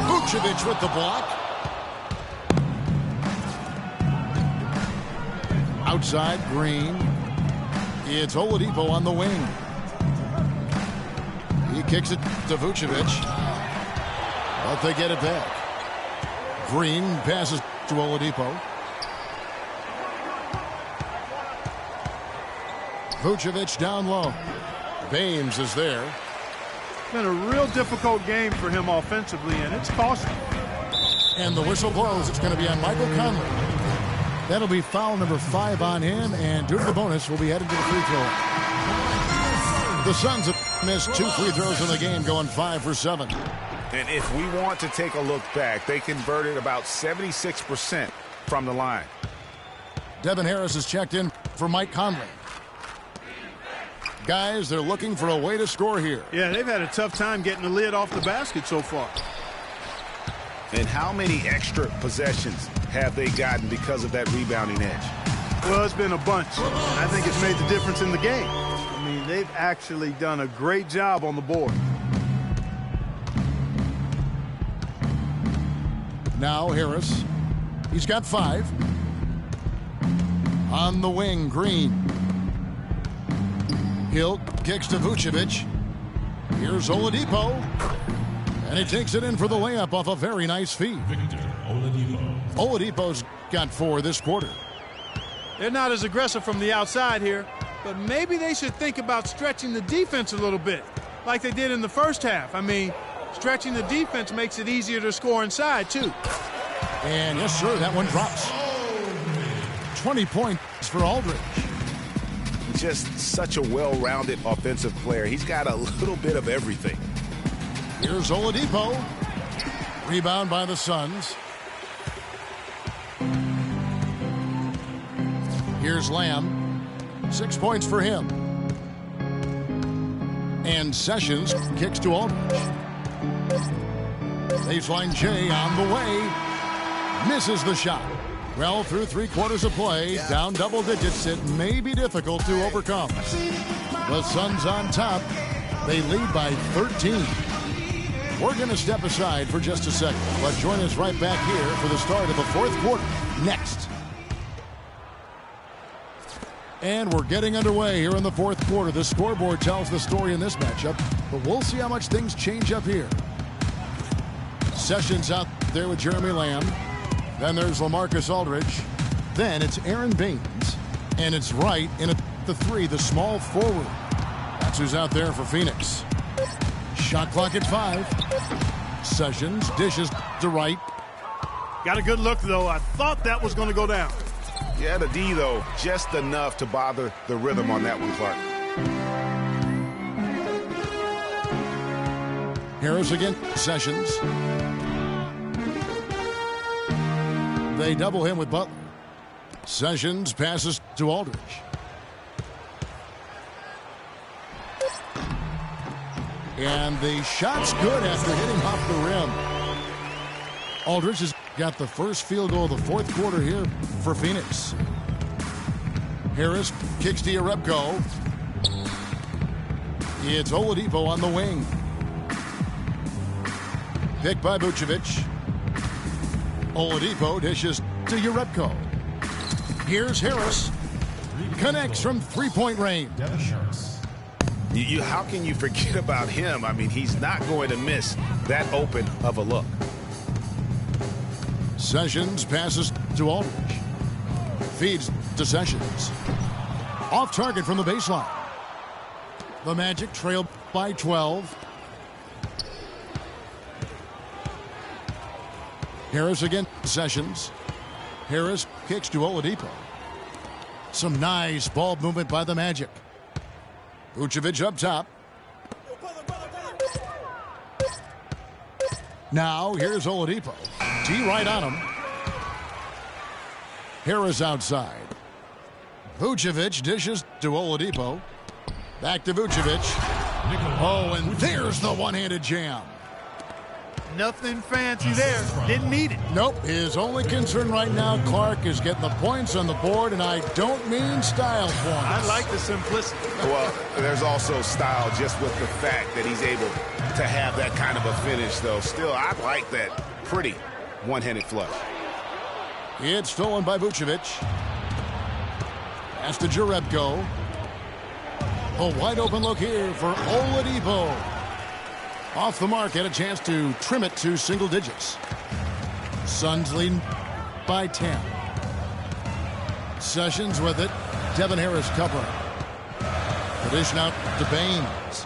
Vucevic with the block. Outside, Green. It's Oladipo on the wing. He kicks it to Vucevic. But they get it back. Green passes to Oladipo. Vucevic down low. Baines is there. It's been a real difficult game for him offensively, and it's costly. And the whistle blows. It's going to be on Michael Conley. That'll be foul number 5 on him, and due to the bonus, we'll be headed to the free throw. The Suns have missed 2 free throws in the game, going 5 for 7. And if we want to take a look back, they converted about 76% from the line. Devin Harris is checked in for Mike Conley. Guys, they're looking for a way to score here. Yeah, they've had a tough time getting the lid off the basket so far. And how many extra possessions have they gotten because of that rebounding edge? Well, it's been a bunch. And I think it's made the difference in the game. I mean, they've actually done a great job on the board. Now Harris. He's got 5. On the wing, Green. Hill kicks to Vucevic. Here's Oladipo. And he takes it in for the layup off a very nice feed. Oladipo's got 4 this quarter. They're not as aggressive from the outside here, but maybe they should think about stretching the defense a little bit, like they did in the first half. I mean, stretching the defense makes it easier to score inside, too. And yes, sir, that one drops. 20 points for Aldridge. Just such a well-rounded offensive player. He's got a little bit of everything. Here's Oladipo. Rebound by the Suns. Here's Lamb. 6 points for him. And Sessions kicks to Aldridge. Baseline J on the way. Misses the shot. Well, through 3 quarters of play, down double digits, it may be difficult to overcome. The Suns on top. They lead by 13. We're going to step aside for just a second, but join us right back here for the start of the 4th quarter next. And we're getting underway here in the 4th quarter. The scoreboard tells the story in this matchup, but we'll see how much things change up here. Sessions out there with Jeremy Lamb. Then there's LaMarcus Aldridge. Then it's Aaron Baines. And it's Wright in at the 3, the small forward. That's who's out there for Phoenix. Shot clock at 5. Sessions dishes to Wright. Got a good look, though. I thought that was going to go down. Yeah, the D, though, just enough to bother the rhythm on that one, Clark. Harris against Sessions. They double him with Butler. Sessions passes to Aldridge. And the shot's good after hitting off the rim. Aldridge has got the first field goal of the 4th quarter here for Phoenix. Harris kicks to Jerebko. It's Oladipo on the wing. Picked by Vucevic. Oladipo dishes to Jerebko. Here's Harris. Connects from 3-point range. How can you forget about him? I mean, he's not going to miss that open of a look. Sessions passes to Aldridge. Feeds to Sessions. Off target from the baseline. The Magic trail by 12. Harris against Sessions. Harris kicks to Oladipo. Some nice ball movement by the Magic. Vucevic up top. Now here's Oladipo. T right on him. Harris outside. Vucevic dishes to Oladipo. Back to Vucevic. Oh, and there's the one-handed jam. Nothing fancy there. Didn't need it. Nope. His only concern right now, Clark, is getting the points on the board, and I don't mean style points. I like the simplicity. Well, there's also style just with the fact that he's able to have that kind of a finish, though. Still, I like that pretty one-handed flush. It's stolen by Vucevic. Pass to Jerebko. A wide open look here for Oladipo. Off the mark, had a chance to trim it to single digits. Suns leading by 10. Sessions with it. Devin Harris covering. Addition out to Baines.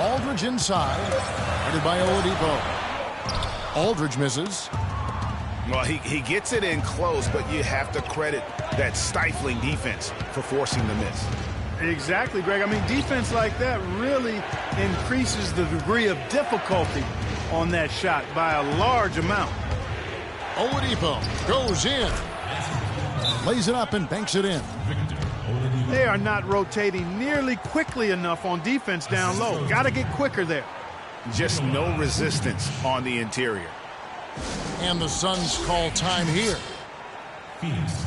Aldridge inside. Headed by Oladipo. Aldridge misses. Well, he gets it in close, but you have to credit that stifling defense for forcing the miss. Exactly, Greg. I mean, defense like that really increases the degree of difficulty on that shot by a large amount. Oladipo goes in. Lays it up and banks it in. They are not rotating nearly quickly enough on defense down low. Got to get quicker there. Just no resistance on the interior. And the Suns call time here. Phoenix.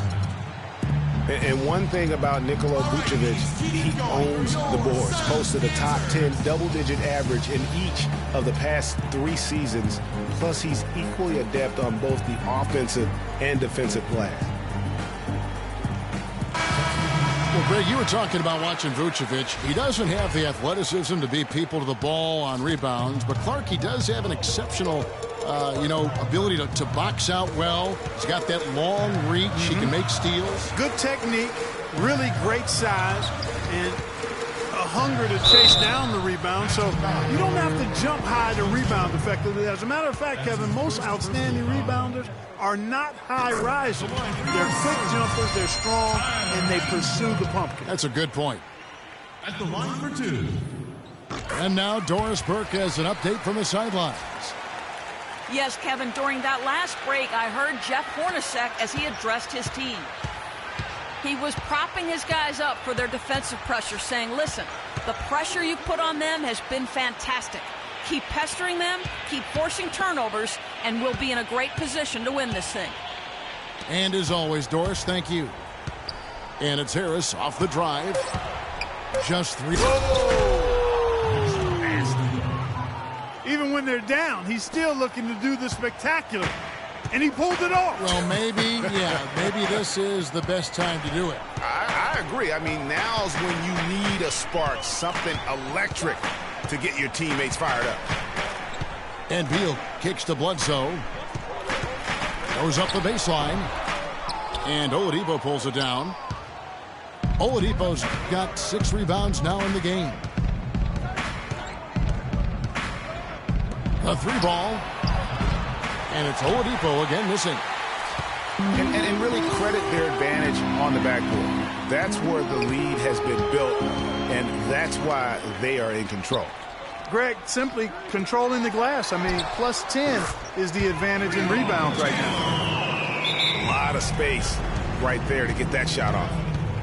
And one thing about Nikola Vucevic, he owns the boards. Posted a top 10 double-digit average in each of the past 3 seasons. Plus, he's equally adept on both the offensive and defensive glass. Well, Greg, you were talking about watching Vucevic. He doesn't have the athleticism to beat people to the ball on rebounds, but Clark, he does have an exceptional ability to box out well. He's got that long reach. He can make steals. Good technique, really great size, and a hunger to chase down the rebound. So you don't have to jump high to rebound effectively. As a matter of fact, Kevin, most outstanding rebounders are not high risers. They're quick jumpers, they're strong, and they pursue the pumpkin. That's a good point. At the line for 2. And now Doris Burke has an update from the sidelines. Yes, Kevin, during that last break, I heard Jeff Hornacek as he addressed his team. He was propping his guys up for their defensive pressure, saying, listen, the pressure you put on them has been fantastic. Keep pestering them, keep forcing turnovers, and we'll be in a great position to win this thing. And as always, Doris, thank you. And it's Harris off the drive. Just 3. Even when they're down, he's still looking to do the spectacular. And he pulled it off. Well, maybe this is the best time to do it. I agree. I mean, now's when you need a spark, something electric to get your teammates fired up. And Beal kicks to Bledsoe. Goes up the baseline. And Oladipo pulls it down. Oladipo's got 6 rebounds now in the game. A 3-ball. And it's Oladipo again missing. And really credit their advantage on the backboard. That's where the lead has been built, and that's why they are in control. Greg, simply controlling the glass. I mean, plus 10 is the advantage in rebounds right now. A lot of space right there to get that shot off.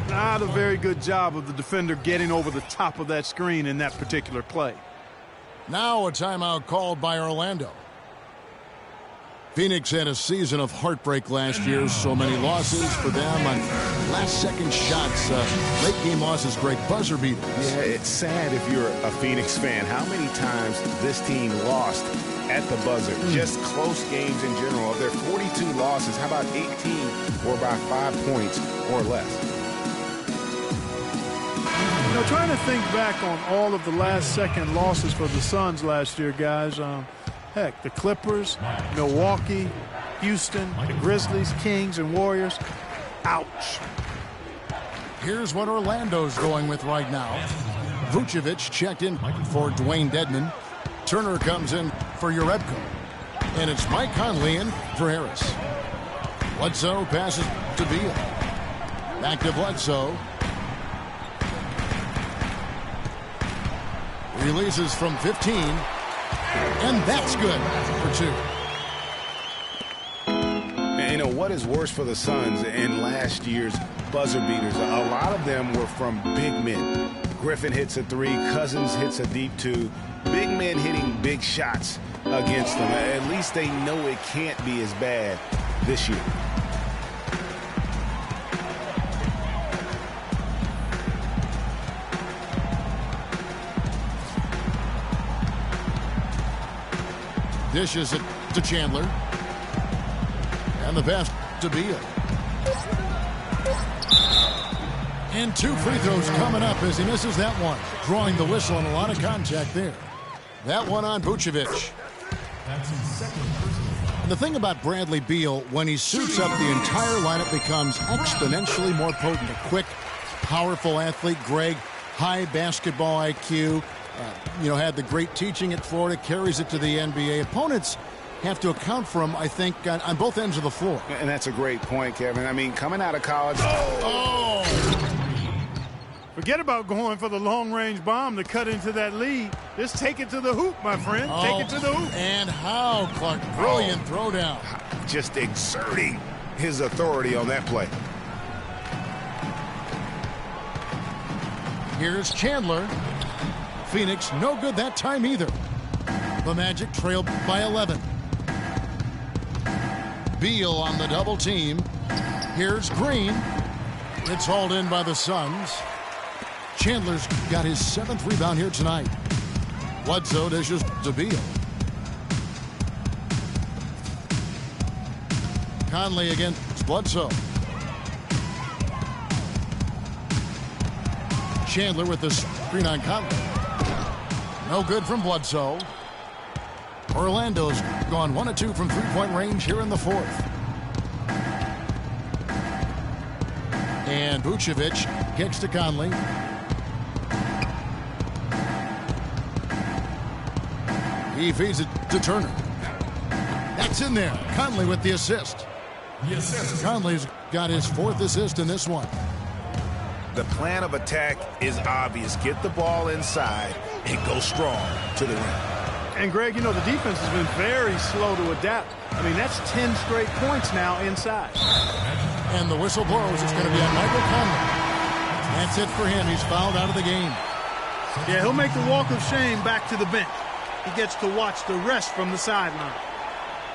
Not a very good job of the defender getting over the top of that screen in that particular play. Now a timeout called by Orlando. Phoenix had a season of heartbreak last year. So many losses for them on last-second shots. Late-game losses, Greg, buzzer beaters. Yeah, it's sad if you're a Phoenix fan. How many times this team lost at the buzzer? Just close games in general. Of their 42 losses, how about 18 were by 5 points or less? You know, trying to think back on all of the last-second losses for the Suns last year, guys. Heck, the Clippers, Milwaukee, Houston, the Grizzlies, Kings, and Warriors. Ouch. Here's what Orlando's going with right now. Vucevic checked in for Dwayne Dedman. Turner comes in for Urebko. And it's Mike Conley in for Harris. Bledsoe passes to Beal. Back to Bledsoe. Releases from 15. And that's good for 2. And you know, what is worse for the Suns in last year's buzzer beaters? A lot of them were from big men. Griffin hits a 3, Cousins hits a deep 2. Big men hitting big shots against them. At least they know it can't be as bad this year. Dishes it to Chandler. And the pass to Beal. And 2 free throws coming up as he misses that one. Drawing the whistle and a lot of contact there. That one on Vucevic. That's his second personal. And the thing about Bradley Beal, when he suits up, the entire lineup becomes exponentially more potent. A quick, powerful athlete. Greg, high basketball IQ. Had the great teaching at Florida, carries it to the NBA. Opponents have to account for him, I think, on both ends of the floor. And that's a great point, Kevin. I mean, coming out of college. Forget about going for the long-range bomb to cut into that lead. Just take it to the hoop, my friend. Take it to the hoop. And how, Clark? Brilliant throwdown. Just exerting his authority on that play. Here's Chandler. Phoenix, no good that time either. The Magic trailed by 11. Beal on the double team. Here's Green. It's hauled in by the Suns. Chandler's got his 7th rebound here tonight. Bledsoe dishes to Beal. Conley against Bledsoe. Chandler with the screen on Conley. No good from Bledsoe. Orlando's gone 1 of 2 from three-point range here in the 4th. And Vucevic kicks to Conley. He feeds it to Turner. That's in there. Conley with the assist. Conley's got his 4th assist in this one. The plan of attack is obvious. Get the ball inside and go strong to the rim. And, Greg, you know, the defense has been very slow to adapt. I mean, that's 10 straight points now inside. And the whistle blows. It's going to be on Michael Conley. That's it for him. He's fouled out of the game. Yeah, he'll make the walk of shame back to the bench. He gets to watch the rest from the sideline.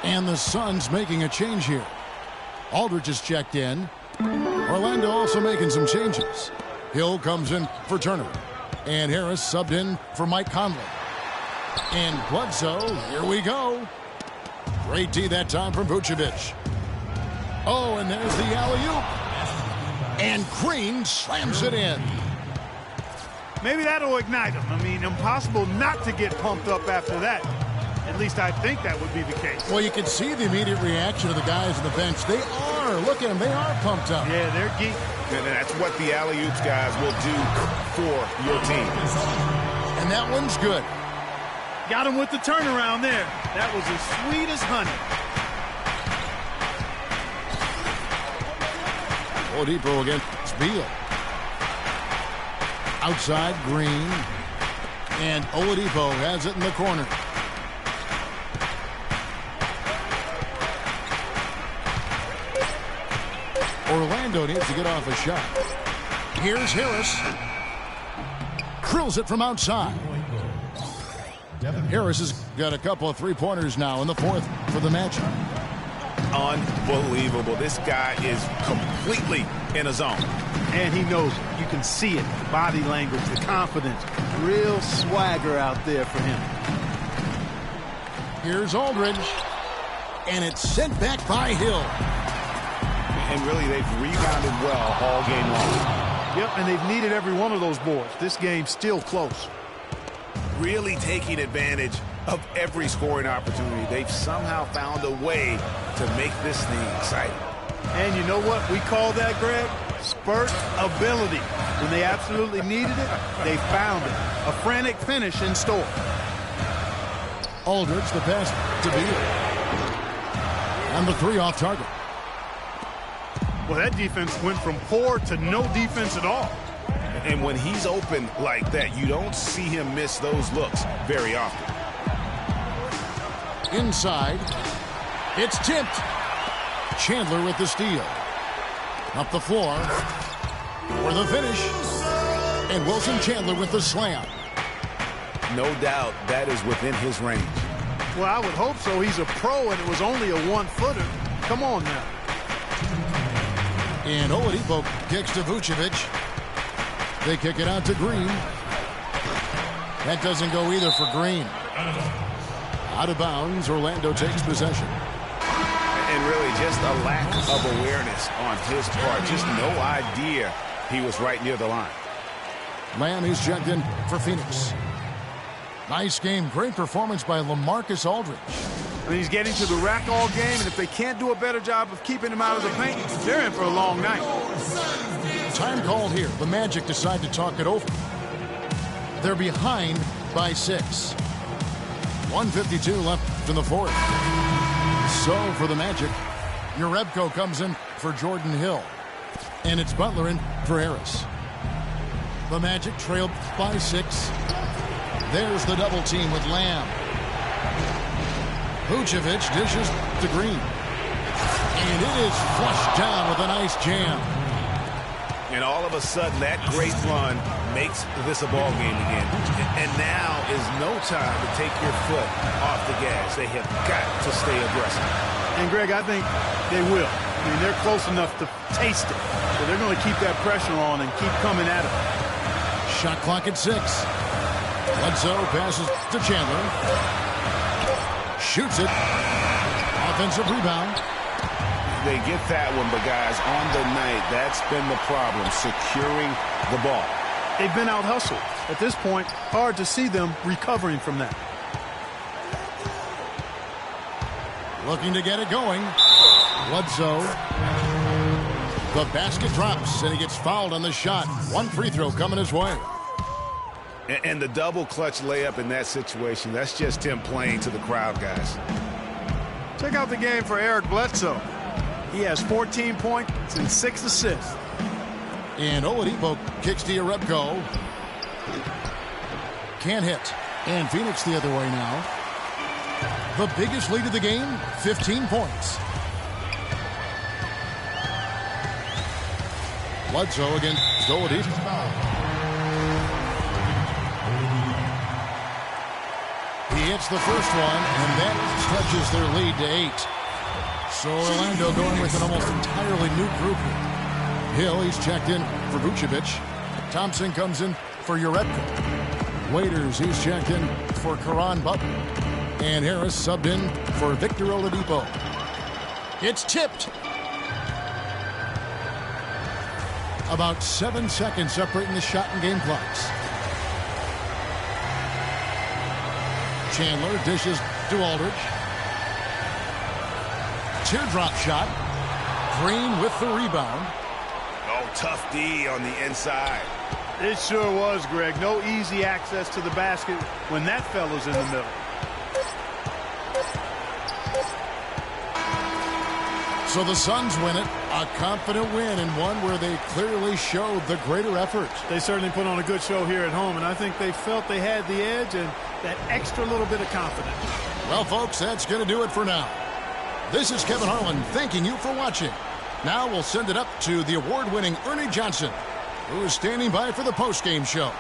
And the Suns making a change here. Aldridge is checked in. Orlando also making some changes. Hill comes in for Turner. And Harris subbed in for Mike Conley. And Bledsoe, here we go. Great D that time from Vucevic. Oh, and there's the alley-oop. And Green slams it in. Maybe that'll ignite him. I mean, impossible not to get pumped up after that. At least I think that would be the case. Well, you can see the immediate reaction of the guys on the bench. They are. Look at them. They are pumped up. Yeah, they're geek. And that's what the alley-oops guys will do for your team. And that one's good. Got him with the turnaround there. That was as sweet as honey. Oladipo against Beal. Outside, Green. And Oladipo has it in the corner. Orlando needs to get off a shot. Here's Harris. Drills it from outside. Harris has got a couple of three-pointers now in the 4th for the Magic. Unbelievable. This guy is completely in a zone. And he knows it. You can see it. Body language, the confidence. Real swagger out there for him. Here's Aldridge. And it's sent back by Hill. And really, they've rebounded well all game long. Yep, and they've needed every one of those boards. This game's still close. Really taking advantage of every scoring opportunity. They've somehow found a way to make this thing exciting. And you know what we call that, Greg? Spurt ability. When they absolutely needed it, they found it. A frantic finish in store. Aldridge, the pass to Beal. And the 3 off target. Well, that defense went from poor to no defense at all. And when he's open like that, you don't see him miss those looks very often. Inside. It's tipped. Chandler with the steal. Up the floor. For the finish. And Wilson Chandler with the slam. No doubt that is within his range. Well, I would hope so. He's a pro, and it was only a 1-footer. Come on now. And Oladipo kicks to Vucevic. They kick it out to Green. That doesn't go either for Green. Out of bounds, Orlando takes possession. And really just a lack of awareness on his part. Just no idea he was right near the line. Lamb is checked in for Phoenix. Nice game. Great performance by LaMarcus Aldridge. I mean, he's getting to the rack all game, and if they can't do a better job of keeping him out of the paint, they're in for a long night. Time called here. The Magic decide to talk it over. They're behind by 6. 1:52 left in the 4th. So for the Magic, Jerebko comes in for Jordan Hill. And it's Butler in for Harris. The Magic trailed by 6. There's the double team with Lamb. Vucevic dishes to Green. And it is flushed down with a nice jam. And all of a sudden, that great run makes this a ball game again. And now is no time to take your foot off the gas. They have got to stay aggressive. And, Greg, I think they will. I mean, they're close enough to taste it. So they're going to keep that pressure on and keep coming at it. Shot clock at 6. Bledsoe passes to Chandler. Shoots it. Offensive rebound. They get that one, but, guys, on the night, that's been the problem, securing the ball. They've been out-hustled. At this point, hard to see them recovering from that. Looking to get it going. Bledsoe. The basket drops, and he gets fouled on the shot. One free throw coming his way. And the double clutch layup in that situation, that's just him playing to the crowd, guys. Check out the game for Eric Bledsoe. He has 14 points and 6 assists. And Oladipo kicks to Jerebko. Can't hit. And Phoenix the other way now. The biggest lead of the game, 15 points. Bledsoe against Oladipo. He hits the first one, and that stretches their lead to 8. So Orlando going with an almost entirely new group here. Hill, he's checked in for Vucevic. Thompson comes in for Jerebko. Waiters, he's checked in for Caron Butler. And Harris subbed in for Victor Oladipo. It's tipped. About 7 seconds separating the shot and game clocks. Chandler dishes to Aldridge. Teardrop shot. Green with the rebound. Oh, tough D on the inside. It sure was, Greg. No easy access to the basket when that fella's in the middle. So the Suns win it. A confident win, and one where they clearly showed the greater effort. They certainly put on a good show here at home, and I think they felt they had the edge and that extra little bit of confidence. Well, folks, that's going to do it for now. This is Kevin Harlan thanking you for watching. Now we'll send it up to the award-winning Ernie Johnson, who is standing by for the post-game show.